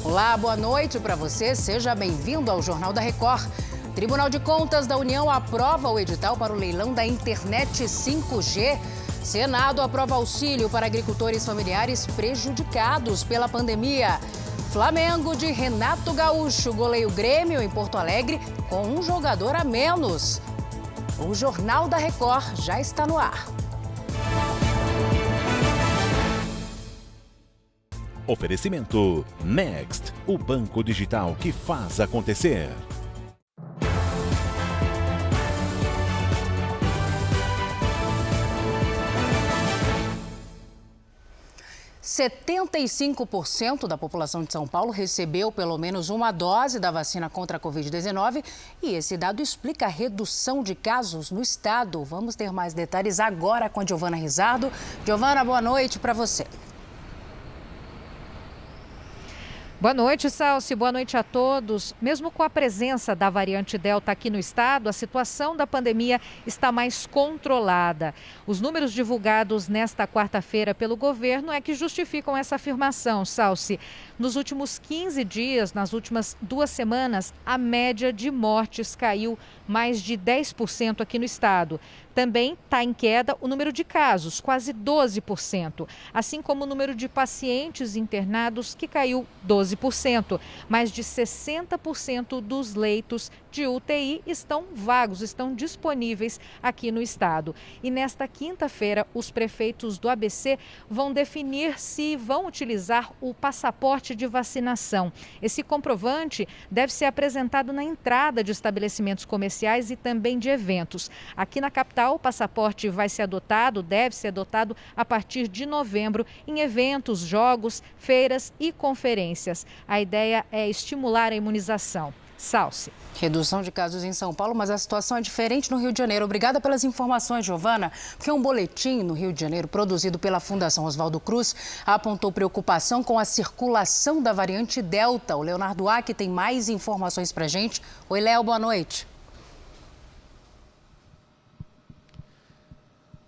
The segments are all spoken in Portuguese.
Olá, boa noite para você. Seja bem-vindo ao Jornal da Record. Tribunal de Contas da União aprova o edital para o leilão da internet 5G. Senado aprova auxílio para agricultores familiares prejudicados pela pandemia. Flamengo de Renato Gaúcho goleia o Grêmio em Porto Alegre com um jogador a menos. O Jornal da Record já está no ar. Oferecimento Next, o banco digital que faz acontecer. – 75% da população de São Paulo recebeu pelo menos uma dose da vacina contra a Covid-19 e esse dado explica a redução de casos no estado. Vamos ter mais detalhes agora com a Giovana Rizardo. Giovana, boa noite para você. Boa noite, Salsi. Boa noite a todos. Mesmo com a presença da variante Delta aqui no estado, a situação da pandemia está mais controlada. Os números divulgados nesta quarta-feira pelo governo é que justificam essa afirmação, Salsi. Nos últimos 15 dias, nas últimas 2 semanas, a média de mortes caiu mais de 10% aqui no estado. Também está em queda o número de casos, quase 12%, assim como o número de pacientes internados, que caiu 12%. Mais de 60% dos leitos de UTI estão vagos, estão disponíveis aqui no estado. E nesta quinta-feira, os prefeitos do ABC vão definir se vão utilizar o passaporte de vacinação. Esse comprovante deve ser apresentado na entrada de estabelecimentos comerciais e também de eventos. Aqui na capital, o passaporte deve ser adotado a partir de novembro em eventos, jogos, feiras e conferências. A ideia é estimular a imunização. Salsi. Redução de casos em São Paulo, mas a situação é diferente no Rio de Janeiro. Obrigada pelas informações, Giovana, porque um boletim no Rio de Janeiro, produzido pela Fundação Oswaldo Cruz, apontou preocupação com a circulação da variante Delta. O Leonardo Aque tem mais informações pra gente. Oi, Léo, boa noite.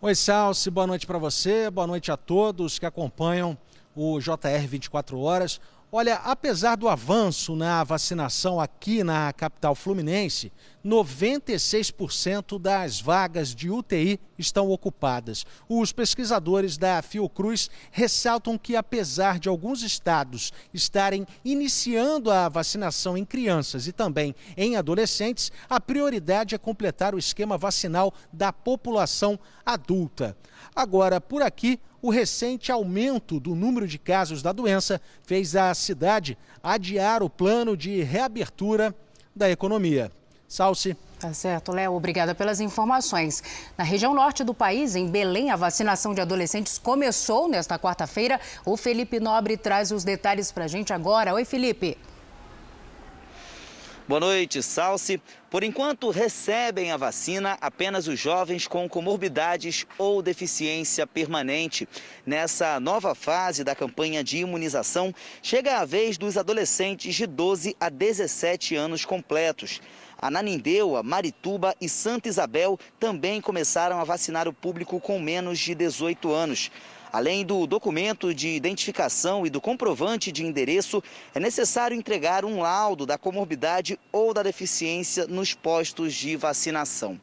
Oi, Salsi, boa noite para você, boa noite a todos que acompanham o JR 24 Horas. Olha, apesar do avanço na vacinação aqui na capital fluminense, 96% das vagas de UTI estão ocupadas. Os pesquisadores da Fiocruz ressaltam que, apesar de alguns estados estarem iniciando a vacinação em crianças e também em adolescentes, a prioridade é completar o esquema vacinal da população adulta. Agora, por aqui, o recente aumento do número de casos da doença fez a cidade adiar o plano de reabertura da economia. Salsi. Tá certo, Léo. Obrigada pelas informações. Na região norte do país, em Belém, a vacinação de adolescentes começou nesta quarta-feira. O Felipe Nobre traz os detalhes para a gente agora. Oi, Felipe. Boa noite, Salsi. Por enquanto, recebem a vacina apenas os jovens com comorbidades ou deficiência permanente. Nessa nova fase da campanha de imunização, chega a vez dos adolescentes de 12 a 17 anos completos. Ananindeua, Marituba e Santa Isabel também começaram a vacinar o público com menos de 18 anos. Além do documento de identificação e do comprovante de endereço, é necessário entregar um laudo da comorbidade ou da deficiência nos postos de vacinação.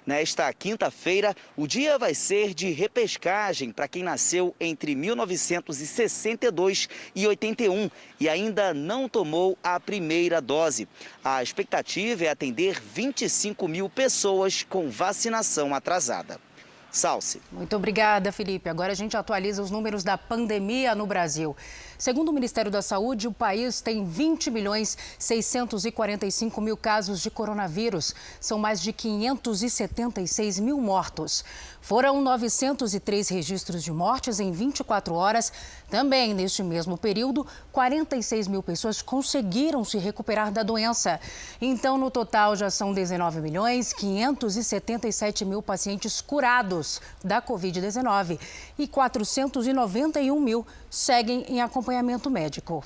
Nesta quinta-feira, o dia vai ser de repescagem para quem nasceu entre 1962 e 81 e ainda não tomou a primeira dose. A expectativa é atender 25 mil pessoas com vacinação atrasada. Salsi. Muito obrigada, Felipe. Agora a gente atualiza os números da pandemia no Brasil. Segundo o Ministério da Saúde, o país tem 20.645.000 casos de coronavírus. São mais de 576 mil mortos. Foram 903 registros de mortes em 24 horas. Também, neste mesmo período, 46 mil pessoas conseguiram se recuperar da doença. Então, no total, já são 19.577.000 pacientes curados da Covid-19 e 491 mil seguem em acompanhamento médico.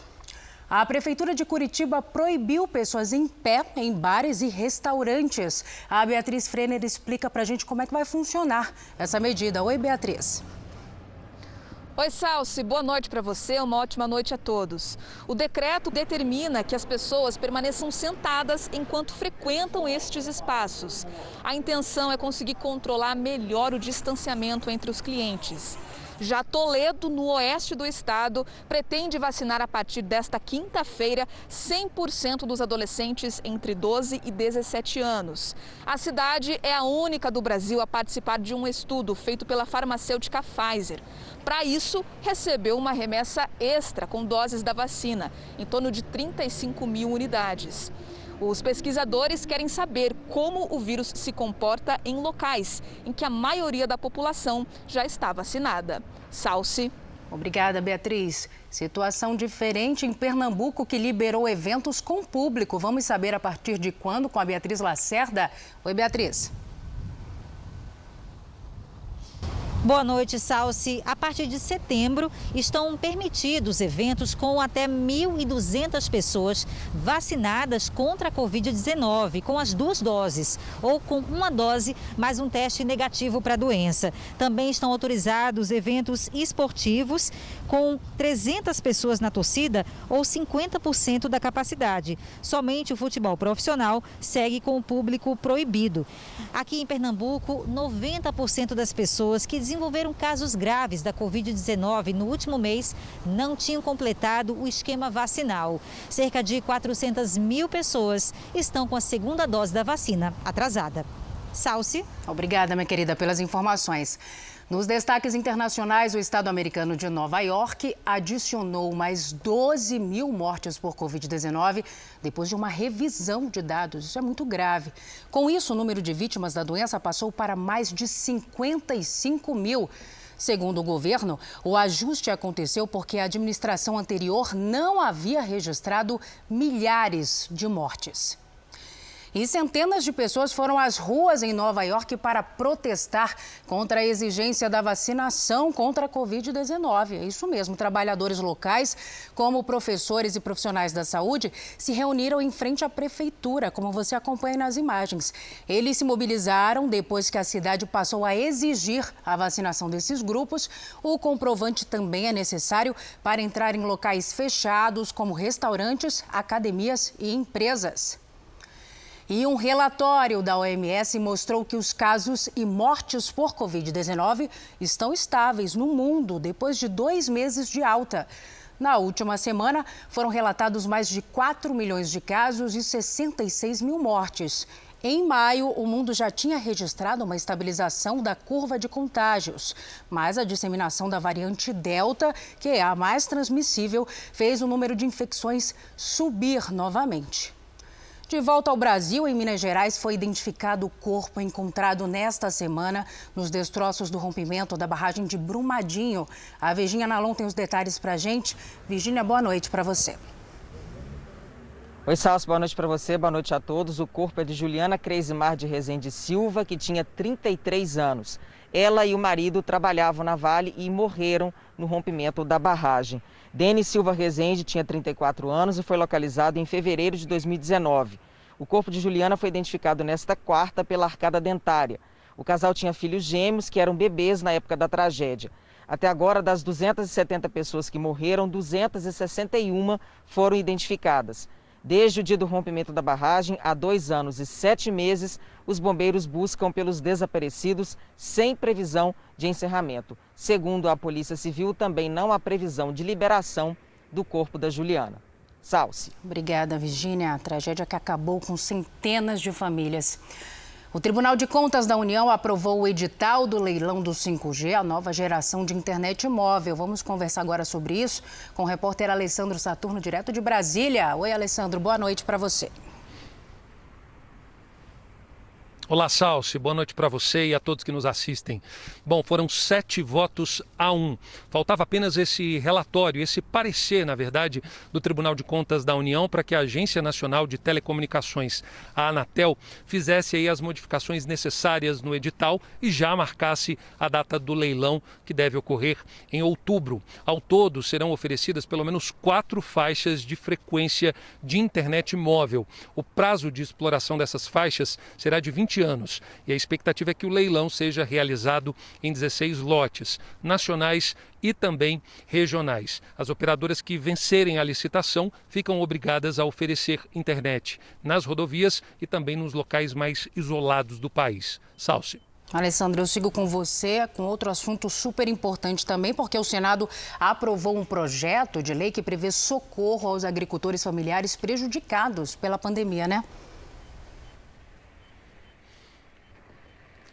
A Prefeitura de Curitiba proibiu pessoas em pé em bares e restaurantes. A Beatriz Frener explica pra gente como é que vai funcionar essa medida. Oi, Beatriz. Oi, Salsi, boa noite para você, uma ótima noite a todos. O decreto determina que as pessoas permaneçam sentadas enquanto frequentam estes espaços. A intenção é conseguir controlar melhor o distanciamento entre os clientes. Já Toledo, no oeste do estado, pretende vacinar a partir desta quinta-feira 100% dos adolescentes entre 12 e 17 anos. A cidade é a única do Brasil a participar de um estudo feito pela farmacêutica Pfizer. Para isso, recebeu uma remessa extra com doses da vacina, em torno de 35 mil unidades. Os pesquisadores querem saber como o vírus se comporta em locais em que a maioria da população já está vacinada. Salsi. Obrigada, Beatriz. Situação diferente em Pernambuco, que liberou eventos com público. Vamos saber a partir de quando com a Beatriz Lacerda. Oi, Beatriz. Boa noite, Salsi. A partir de setembro, estão permitidos eventos com até 1.200 pessoas vacinadas contra a Covid-19, com as 2 doses, ou com uma dose mais um teste negativo para a doença. Também estão autorizados eventos esportivos com 300 pessoas na torcida ou 50% da capacidade. Somente o futebol profissional segue com o público proibido. Aqui em Pernambuco, 90% das pessoas que desenvolveram casos graves da Covid-19 no último mês não tinham completado o esquema vacinal. Cerca de 400 mil pessoas estão com a segunda dose da vacina atrasada. Salsi. Obrigada, minha querida, pelas informações. Nos destaques internacionais, o estado americano de Nova York adicionou mais 12 mil mortes por Covid-19 depois de uma revisão de dados. Isso é muito grave. Com isso, o número de vítimas da doença passou para mais de 55 mil. Segundo o governo, o ajuste aconteceu porque a administração anterior não havia registrado milhares de mortes. E centenas de pessoas foram às ruas em Nova York para protestar contra a exigência da vacinação contra a Covid-19. É isso mesmo, trabalhadores locais, como professores e profissionais da saúde, se reuniram em frente à prefeitura, como você acompanha nas imagens. Eles se mobilizaram depois que a cidade passou a exigir a vacinação desses grupos. O comprovante também é necessário para entrar em locais fechados, como restaurantes, academias e empresas. E um relatório da OMS mostrou que os casos e mortes por Covid-19 estão estáveis no mundo depois de 2 meses de alta. Na última semana, foram relatados mais de 4 milhões de casos e 66 mil mortes. Em maio, o mundo já tinha registrado uma estabilização da curva de contágios, mas a disseminação da variante Delta, que é a mais transmissível, fez o número de infecções subir novamente. De volta ao Brasil, em Minas Gerais, foi identificado o corpo encontrado nesta semana nos destroços do rompimento da barragem de Brumadinho. A Virgínia Nalon tem os detalhes para a gente. Virgínia, boa noite para você. Oi, Salso, boa noite para você, boa noite a todos. O corpo é de Juliana Creisimar de Rezende Silva, que tinha 33 anos. Ela e o marido trabalhavam na Vale e morreram no rompimento da barragem. Denis Silva Rezende tinha 34 anos e foi localizado em fevereiro de 2019. O corpo de Juliana foi identificado nesta quarta pela arcada dentária. O casal tinha filhos gêmeos que eram bebês na época da tragédia. Até agora, das 270 pessoas que morreram, 261 foram identificadas. Desde o dia do rompimento da barragem, há 2 anos e 7 meses, os bombeiros buscam pelos desaparecidos sem previsão de encerramento. Segundo a Polícia Civil, também não há previsão de liberação do corpo da Juliana. Salsi. Obrigada, Virgínia. A tragédia que acabou com centenas de famílias. O Tribunal de Contas da União aprovou o edital do leilão do 5G, a nova geração de internet móvel. Vamos conversar agora sobre isso com o repórter Alessandro Saturno, direto de Brasília. Oi, Alessandro, boa noite para você. Olá, Salsi, boa noite para você e a todos que nos assistem. Bom, foram 7 votos a 1. Faltava apenas esse relatório, esse parecer, na verdade, do Tribunal de Contas da União para que a Agência Nacional de Telecomunicações, a Anatel, fizesse aí as modificações necessárias no edital e já marcasse a data do leilão, que deve ocorrer em outubro. Ao todo, serão oferecidas pelo menos 4 faixas de frequência de internet móvel. O prazo de exploração dessas faixas será de 20 20 anos. E a expectativa é que o leilão seja realizado em 16 lotes, nacionais e também regionais. As operadoras que vencerem a licitação ficam obrigadas a oferecer internet nas rodovias e também nos locais mais isolados do país. Salce. Alessandra, eu sigo com você com outro assunto super importante também, porque o Senado aprovou um projeto de lei que prevê socorro aos agricultores familiares prejudicados pela pandemia, né?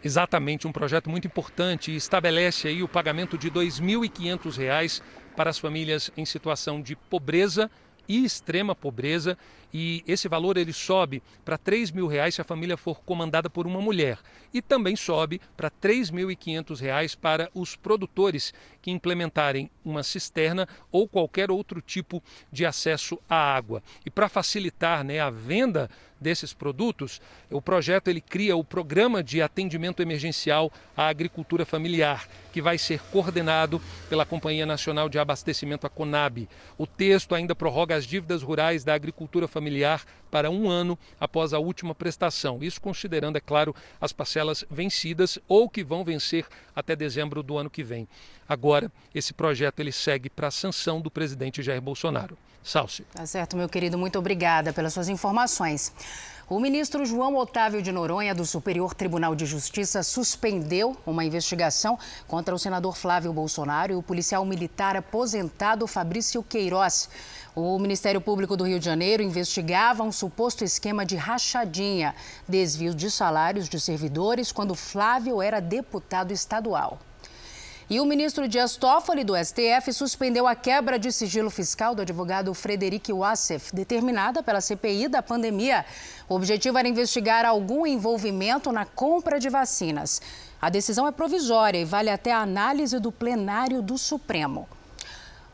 Exatamente, um projeto muito importante e estabelece aí o pagamento de R$ 2.500 para as famílias em situação de pobreza e extrema pobreza, e esse valor ele sobe para R$ 3.000 se a família for comandada por uma mulher, e também sobe para R$ 3.500 para os produtores que implementarem uma cisterna ou qualquer outro tipo de acesso à água. E para facilitar, a venda desses produtos, o projeto ele cria o Programa de Atendimento Emergencial à Agricultura Familiar, que vai ser coordenado pela Companhia Nacional de Abastecimento, a CONAB. O texto ainda prorroga as dívidas rurais da agricultura familiar para 1 ano após a última prestação. Isso considerando, é claro, as parcelas vencidas ou que vão vencer até dezembro do ano que vem. Agora, esse projeto ele segue para a sanção do presidente Jair Bolsonaro. Salce. Tá certo, meu querido. Muito obrigada pelas suas informações. O ministro João Otávio de Noronha, do Superior Tribunal de Justiça, suspendeu uma investigação contra o senador Flávio Bolsonaro e o policial militar aposentado Fabrício Queiroz. O Ministério Público do Rio de Janeiro investigava um suposto esquema de rachadinha, desvio de salários de servidores quando Flávio era deputado estadual. E o ministro Dias Toffoli, do STF, suspendeu a quebra de sigilo fiscal do advogado Frederic Wassef, determinada pela CPI da pandemia. O objetivo era investigar algum envolvimento na compra de vacinas. A decisão é provisória e vale até a análise do plenário do Supremo.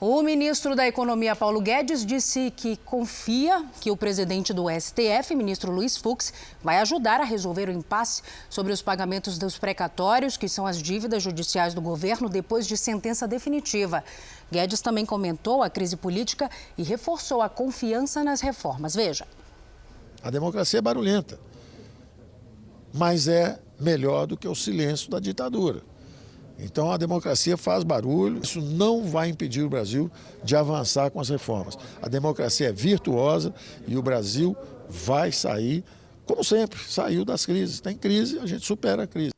O ministro da Economia, Paulo Guedes, disse que confia que o presidente do STF, ministro Luiz Fux, vai ajudar a resolver o impasse sobre os pagamentos dos precatórios, que são as dívidas judiciais do governo, depois de sentença definitiva. Guedes também comentou a crise política e reforçou a confiança nas reformas. Veja. A democracia é barulhenta, mas é melhor do que o silêncio da ditadura. Então a democracia faz barulho, isso não vai impedir o Brasil de avançar com as reformas. A democracia é virtuosa e o Brasil vai sair, como sempre, saiu das crises. Tem crise, a gente supera a crise.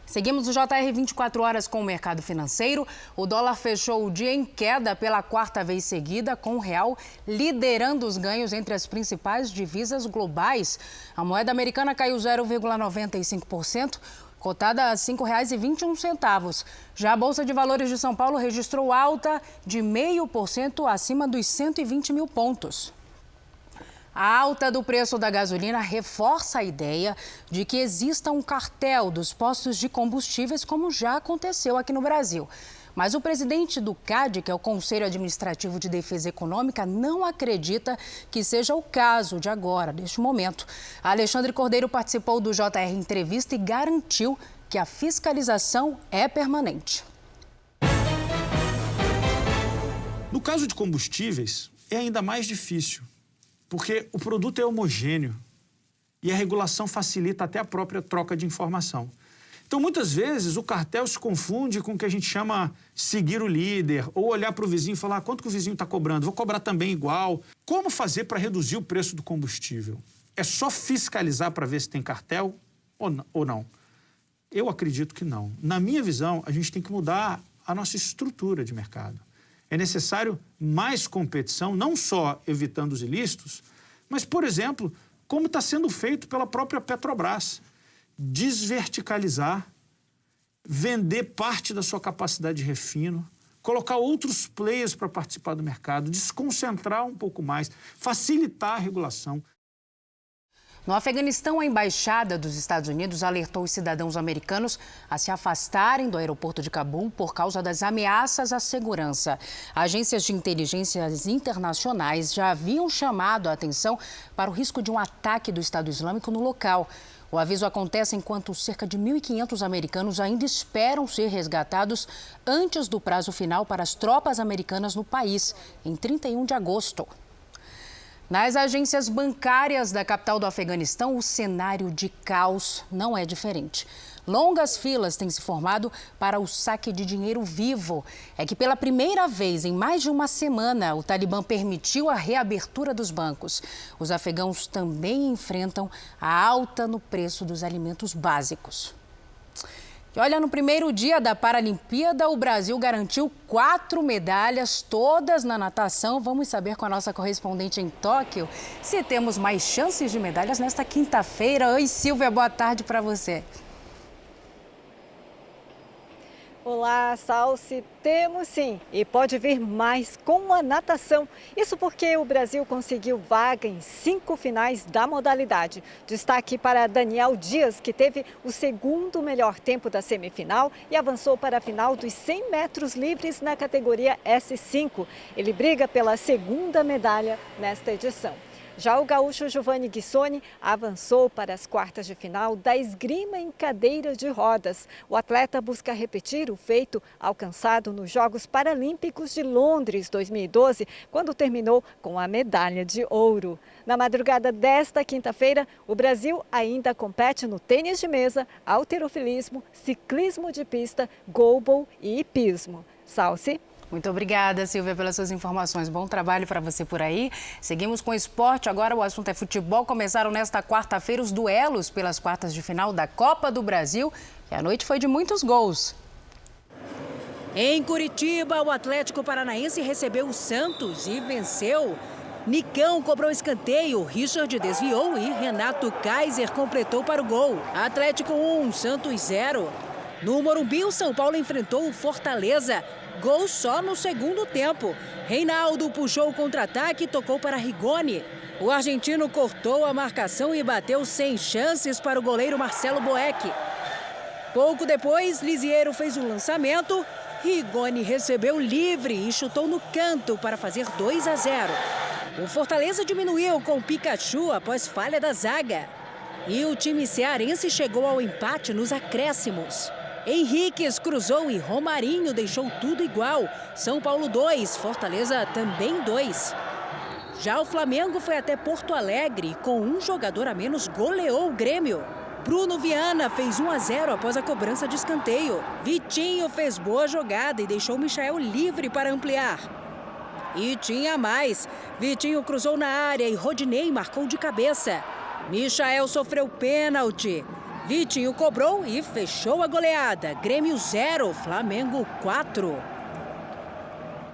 Seguimos o JR 24 horas com o mercado financeiro. O dólar fechou o dia em queda pela 4ª vez seguida, com o real liderando os ganhos entre as principais divisas globais. A moeda americana caiu 0,95%. cotada a R$ 5,21. Já a Bolsa de Valores de São Paulo registrou alta de 0,5% acima dos 120 mil pontos. A alta do preço da gasolina reforça a ideia de que exista um cartel dos postos de combustíveis, como já aconteceu aqui no Brasil. Mas o presidente do CAD, que é o Conselho Administrativo de Defesa Econômica, não acredita que seja o caso de agora, neste momento. Alexandre Cordeiro participou do JR Entrevista e garantiu que a fiscalização é permanente. No caso de combustíveis, é ainda mais difícil, porque o produto é homogêneo e a regulação facilita até a própria troca de informação. Então, muitas vezes, o cartel se confunde com o que a gente chama seguir o líder, ou olhar para o vizinho e falar quanto que o vizinho está cobrando, vou cobrar também igual. Como fazer para reduzir o preço do combustível? É só fiscalizar para ver se tem cartel ou não? Eu acredito que não. Na minha visão, a gente tem que mudar a nossa estrutura de mercado. É necessário mais competição, não só evitando os ilícitos, mas, por exemplo, como está sendo feito pela própria Petrobras. Desverticalizar, vender parte da sua capacidade de refino, colocar outros players para participar do mercado, desconcentrar um pouco mais, facilitar a regulação. No Afeganistão, a embaixada dos Estados Unidos alertou os cidadãos americanos a se afastarem do aeroporto de Cabul por causa das ameaças à segurança. Agências de inteligências internacionais já haviam chamado a atenção para o risco de um ataque do Estado Islâmico no local. O aviso acontece enquanto cerca de 1.500 americanos ainda esperam ser resgatados antes do prazo final para as tropas americanas no país, em 31 de agosto. Nas agências bancárias da capital do Afeganistão, o cenário de caos não é diferente. Longas filas têm se formado para o saque de dinheiro vivo. É que pela primeira vez em mais de uma semana, o Talibã permitiu a reabertura dos bancos. Os afegãos também enfrentam a alta no preço dos alimentos básicos. E olha, no primeiro dia da Paralimpíada, o Brasil garantiu 4 medalhas, todas na natação. Vamos saber com a nossa correspondente em Tóquio se temos mais chances de medalhas nesta quinta-feira. Oi, Silvia, boa tarde para você. Olá, Salsi. Temos sim, e pode vir mais com a natação. Isso porque o Brasil conseguiu vaga em 5 finais da modalidade. Destaque para Daniel Dias, que teve o segundo melhor tempo da semifinal e avançou para a final dos 100 metros livres na categoria S5. Ele briga pela segunda medalha nesta edição. Já o gaúcho Giovanni Guissoni avançou para as quartas de final da esgrima em cadeira de rodas. O atleta busca repetir o feito alcançado nos Jogos Paralímpicos de Londres 2012, quando terminou com a medalha de ouro. Na madrugada desta quinta-feira, o Brasil ainda compete no tênis de mesa, halterofilismo, ciclismo de pista, goalball e hipismo. Salsi. Muito obrigada, Silvia, pelas suas informações. Bom trabalho para você por aí. Seguimos com o esporte. Agora o assunto é futebol. Começaram nesta quarta-feira os duelos pelas quartas de final da Copa do Brasil. E a noite foi de muitos gols. Em Curitiba, o Atlético Paranaense recebeu o Santos e venceu. Nicão cobrou escanteio, Richard desviou e Renato Kaiser completou para o gol. Atlético 1, Santos 0. No Morumbi, o São Paulo enfrentou o Fortaleza. Gol só no segundo tempo. Reinaldo puxou o contra-ataque e tocou para Rigoni. O argentino cortou a marcação e bateu sem chances para o goleiro Marcelo Boeck. Pouco depois, Lisiero fez o lançamento. Rigoni recebeu livre e chutou no canto para fazer 2-0. O Fortaleza diminuiu com Pikachu após falha da zaga. E o time cearense chegou ao empate nos acréscimos. Henriques cruzou e Romarinho deixou tudo igual. São Paulo 2, Fortaleza também 2. Já o Flamengo foi até Porto Alegre e com um jogador a menos goleou o Grêmio. Bruno Viana fez 1-0 após a cobrança de escanteio. Vitinho fez boa jogada e deixou Michael livre para ampliar. E tinha mais. Vitinho cruzou na área e Rodinei marcou de cabeça. Michael sofreu pênalti. Vitinho cobrou e fechou a goleada. Grêmio 0, Flamengo 4.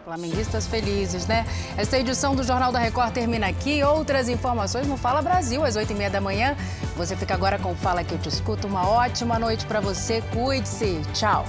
Flamenguistas felizes, né? Esta edição do Jornal da Record termina aqui. Outras informações no Fala Brasil, às 8h30 da manhã. Você fica agora com o Fala Que Eu Te Escuto. Uma ótima noite para você. Cuide-se. Tchau.